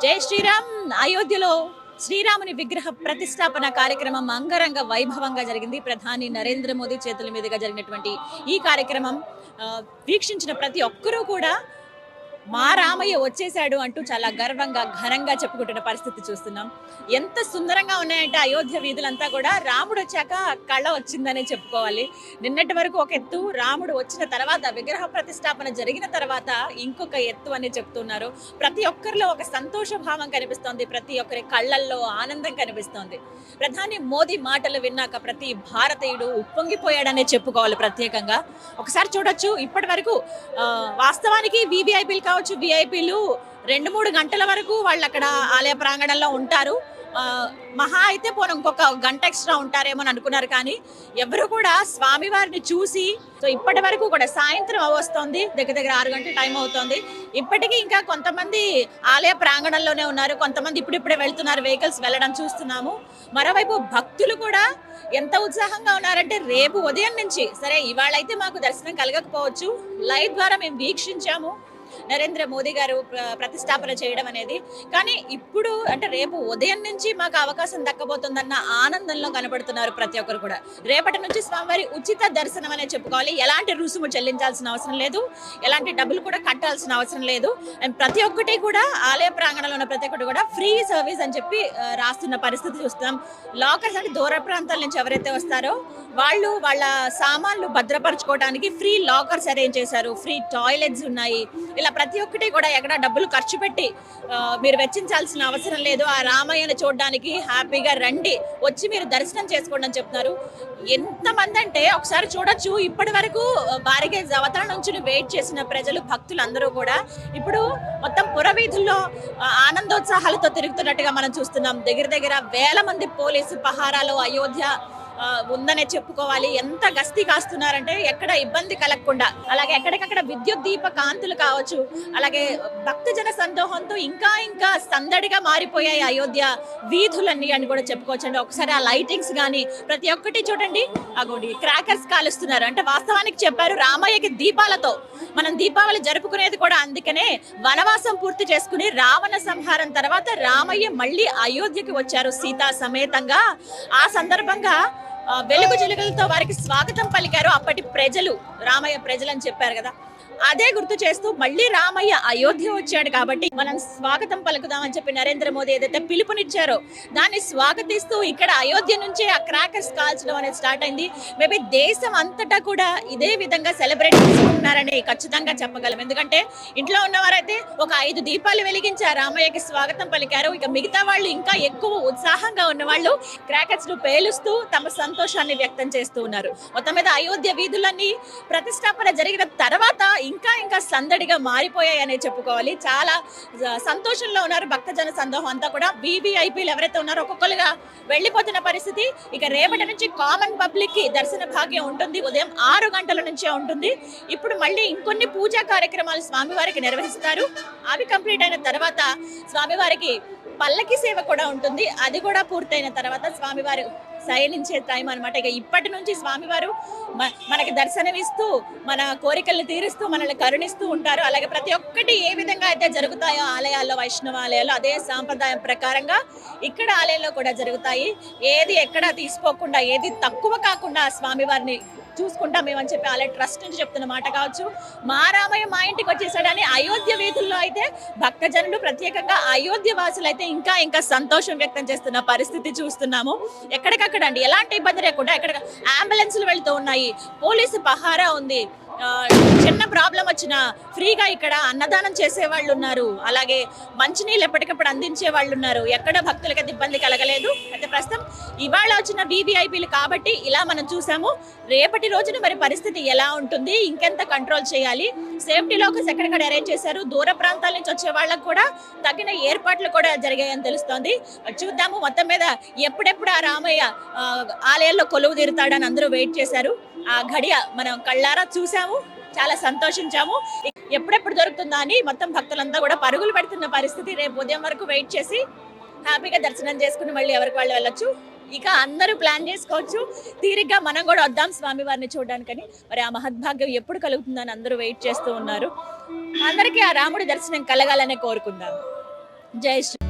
జై శ్రీరామ్. అయోధ్యలో శ్రీరాముని విగ్రహ ప్రతిష్టాపన కార్యక్రమం అంగరంగ వైభవంగా జరిగింది. ప్రధాని నరేంద్ర మోదీ చేతుల మీదుగా జరిగినటువంటి ఈ కార్యక్రమం వీక్షించిన ప్రతి ఒక్కరూ కూడా మా రామయ్య వచ్చేసాడు అంటూ చాలా గర్వంగా ఘనంగా చెప్పుకుంటున్న పరిస్థితి చూస్తున్నాం. ఎంత సుందరంగా ఉన్నాయంటే అయోధ్య వీధులంతా కూడా రాముడు వచ్చాక కళ వచ్చిందనే చెప్పుకోవాలి. నిన్నటి వరకు ఒక ఎత్తు, రాముడు వచ్చిన తర్వాత విగ్రహ ప్రతిష్టాపన జరిగిన తర్వాత ఇంకొక ఎత్తు అని చెప్తున్నారు. ప్రతి ఒక్కరిలో ఒక సంతోష భావం కనిపిస్తోంది, ప్రతి ఒక్కరి కళ్ళల్లో ఆనందం కనిపిస్తోంది. ప్రధాని మోదీ మాటలు విన్నాక ప్రతి భారతీయుడు ఉప్పొంగిపోయాడనే చెప్పుకోవాలి. ప్రత్యేకంగా ఒకసారి చూడొచ్చు. ఇప్పటి వరకు వాస్తవానికి వివిఐపీలు కావచ్చు, విఐపీలు 2-3 గంటల వరకు వాళ్ళు అక్కడ ఆలయ ప్రాంగణంలో ఉంటారు. మహా అయితే పోను ఇంకొక గంట ఎక్స్ట్రా ఉంటారేమో అని అనుకున్నారు. కానీ ఎవరు కూడా స్వామివారిని చూసి ఇప్పటి వరకు కూడా సాయంత్రం వస్తుంది, దగ్గర 6 గంటల టైం అవుతుంది. ఇప్పటికీ ఇంకా కొంతమంది ఆలయ ప్రాంగణంలోనే ఉన్నారు, కొంతమంది ఇప్పుడిప్పుడే వెళ్తున్నారు, వెహికల్స్ వెళ్ళడం చూస్తున్నాము. మరోవైపు భక్తులు కూడా ఎంత ఉత్సాహంగా ఉన్నారంటే రేపు ఉదయం నుంచి, సరే ఇవాళ అయితే మాకు దర్శనం కలగకపోవచ్చు, లైవ్ ద్వారా మేము వీక్షించాము నరేంద్ర మోదీ గారు ప్రతిష్టాపన చేయడం అనేది. కానీ ఇప్పుడు అంటే రేపు ఉదయం నుంచి మాకు అవకాశం దక్కబోతుందన్న ఆనందంలో కనబడుతున్నారు ప్రతి ఒక్కరు కూడా. రేపటి నుంచి స్వామివారి ఉచిత దర్శనం అనే చెప్పుకోవాలి. ఎలాంటి రుసుము చెల్లించాల్సిన అవసరం లేదు, ఎలాంటి డబ్బులు కూడా కట్టాల్సిన అవసరం లేదు. అండ్ ప్రతి ఒక్కటి కూడా ఆలయ ప్రాంగణంలో ఉన్న ప్రతి ఒక్కటి కూడా ఫ్రీ సర్వీస్ అని చెప్పి రాస్తున్న పరిస్థితి చూస్తున్నాం. లాకర్స్ అంటే దూర ప్రాంతాల నుంచి ఎవరైతే వస్తారో వాళ్ళు వాళ్ళ సామాన్లు భద్రపరచుకోవడానికి ఫ్రీ లాకర్స్ అరేంజ్ చేశారు, ఫ్రీ టాయిలెట్స్ ఉన్నాయి. ఇలా ప్రతి ఒక్కటి కూడా ఎక్కడ డబ్బులు ఖర్చు పెట్టి మీరు వెచ్చించాల్సిన అవసరం లేదు. ఆ రామయ్యను చూడడానికి హ్యాపీగా రండి, వచ్చి మీరు దర్శనం చేసుకోండి అని చెప్తున్నారు. ఎంతమంది అంటే ఒకసారి చూడొచ్చు. ఇప్పటి వరకు బారిగేజ్ అవతల నుంచి వెయిట్ చేసిన ప్రజలు, భక్తులు అందరూ కూడా ఇప్పుడు మొత్తం పురవీధుల్లో ఆనందోత్సాహాలతో తిరుగుతున్నట్టుగా మనం చూస్తున్నాం. దగ్గర వేల మంది పోలీసు పహారాలు అయోధ్య ఉందనే చెప్పుకోవాలి. ఎంత గస్తీ కాస్తున్నారంటే ఎక్కడ ఇబ్బంది కలగకుండా. అలాగే ఎక్కడికక్కడ విద్యుత్ దీప కాంతులు కావచ్చు, అలాగే భక్తజన సందోహంతో ఇంకా సందడిగా మారిపోయాయి అయోధ్య వీధులన్నీ అని కూడా చెప్పుకోవచ్చు అండి. ఒకసారి ఆ లైటింగ్స్ కానీ ప్రతి ఒక్కటి చూడండి. అగోండి క్రాకర్స్ కాలుస్తున్నారు. అంటే వాస్తవానికి చెప్పారు రామయ్యకి దీపాలతో మనం దీపావళి జరుపుకునేది కూడా అందుకనే. వనవాసం పూర్తి చేసుకుని రావణ సంహారం తర్వాత రామయ్య మళ్ళీ అయోధ్యకి వచ్చారు సీతా సమేతంగా. ఆ సందర్భంగా వెలుగు చిలుకలతో వారికి స్వాగతం పలికారు అప్పటి ప్రజలు. రామయ్య ప్రజలు అని చెప్పారు కదా, అదే గుర్తు చేస్తూ మళ్ళీ రామయ్య అయోధ్య వచ్చాడు కాబట్టి మనం స్వాగతం పలుకుదామని చెప్పి నరేంద్ర మోదీ ఏదైతే పిలుపునిచ్చారో దాన్ని స్వాగతిస్తూ ఇక్కడ అయోధ్య నుంచే ఆ క్రాకర్స్ కాల్చడం అనేది స్టార్ట్ అయింది. మేబీ దేశం అంతటా కూడా ఇదే విధంగా సెలబ్రేట్ చేసుకుంటున్నారని ఖచ్చితంగా చెప్పగలం. ఎందుకంటే ఇంట్లో ఉన్నవారైతే ఒక 5 దీపాలు వెలిగించి ఆ రామయ్యకి స్వాగతం పలికారు. ఇక మిగతా వాళ్ళు ఇంకా ఎక్కువ ఉత్సాహంగా ఉన్న వాళ్ళు క్రాకర్స్ ను పేలుస్తూ తమ సంతోషాన్ని వ్యక్తం చేస్తూ ఉన్నారు. మొత్తం మీద అయోధ్య వీధులన్నీ ప్రతిష్టాపన జరిగిన తర్వాత ఇంకా సందడిగా మారిపోయాయనే చెప్పుకోవాలి. చాలా సంతోషంలో ఉన్నారు భక్తజన సందోహం అంతా కూడా. వివిఐపీలు ఎవరైతే ఉన్నారో ఒక్కొక్కరుగా వెళ్ళిపోతున్న పరిస్థితి. ఇక రేపటి నుంచి కామన్ పబ్లిక్ కి దర్శన భాగ్యం ఉంటుంది. ఉదయం 6 గంటల నుంచే ఉంటుంది. ఇప్పుడు మళ్ళీ ఇంకొన్ని పూజా కార్యక్రమాలు స్వామివారికి నిర్వహిస్తారు. అవి కంప్లీట్ అయిన తర్వాత స్వామివారికి పల్లకి సేవ కూడా ఉంటుంది. అది కూడా పూర్తయిన తర్వాత స్వామివారు శయనించే టైం అనమాట. ఇక ఇప్పటి నుంచి స్వామివారు మనకి దర్శనమిస్తూ మన కోరికలను తీరుస్తూ మనల్ని కరుణిస్తూ ఉంటారు. అలాగే ప్రతి ఒక్కటి ఏ విధంగా అయితే జరుగుతాయో ఆలయాల్లో, వైష్ణవ ఆలయాల్లో అదే సాంప్రదాయం ప్రకారంగా ఇక్కడ ఆలయంలో కూడా జరుగుతాయి. ఏది ఎక్కడ తీసుకోకుండా, ఏది తక్కువ కాకుండా స్వామివారిని చూసుకుంటాం మేమని చెప్పి ఆలయ ట్రస్ట్ నుంచి చెప్తున్న మాట కావచ్చు. మా రామయ్య మా ఇంటికి వచ్చేసాడని అయోధ్య వీధుల్లో అయితే భక్తజనులు, ప్రత్యేకంగా అయోధ్య వాసులు అయితే ఇంకా సంతోషం వ్యక్తం చేస్తున్న పరిస్థితి చూస్తున్నాము. ఎక్కడికక్కడ అండి ఎలాంటి ఇబ్బంది లేకుండా ఎక్కడ అంబులెన్స్లు వెళ్తూ ఉన్నాయి, పోలీసు పహారా ఉంది. చిన్న ప్రాబ్లం వచ్చినా ఫ్రీగా ఇక్కడ అన్నదానం చేసే వాళ్ళు ఉన్నారు. అలాగే మంచినీళ్ళు ఎప్పటికప్పుడు అందించే వాళ్ళు ఉన్నారు. ఎక్కడ భక్తులకి ఇబ్బంది కలగలేదు. అయితే ప్రస్తుతం ఇవాళ వచ్చిన వివిఐపీలు కాబట్టి ఇలా మనం చూసాము. రేపటి రోజున మరి పరిస్థితి ఎలా ఉంటుంది, ఇంకెంత కంట్రోల్ చేయాలి, సేఫ్టీ లాకర్స్ ఎక్కడెక్కడ అరేంజ్ చేశారు, దూర ప్రాంతాల నుంచి వచ్చే వాళ్ళకు కూడా తగిన ఏర్పాట్లు కూడా జరిగాయని తెలుస్తోంది. చూద్దాము. మొత్తం మీద ఎప్పుడెప్పుడు ఆ రామయ్య ఆలయాల్లో కొలువు తీరుతాడని అందరూ వెయిట్ చేశారు. ఆ ఘడియ మనం కళ్ళారా చూసాము, చాలా సంతోషించాము. ఎప్పుడెప్పుడు దొరుకుతుందా అని మొత్తం భక్తులంతా కూడా పరుగులు పెడుతున్న పరిస్థితి. రేపు ఉదయం వరకు వెయిట్ చేసి హ్యాపీగా దర్శనం చేసుకుని మళ్ళీ ఎవరికి వాళ్ళు వెళ్ళొచ్చు. ఇక అందరూ ప్లాన్ చేసుకోవచ్చు. తీరిగ్గా మనం కూడా వద్దాం స్వామివారిని చూడడానికని. మరి ఆ మహద్భాగ్యం ఎప్పుడు కలుగుతుందని అందరూ వెయిట్ చేస్తూ ఉన్నారు. అందరికీ ఆ రాముడి దర్శనం కలగాలనే కోరుకుందాం. జై శ్రీ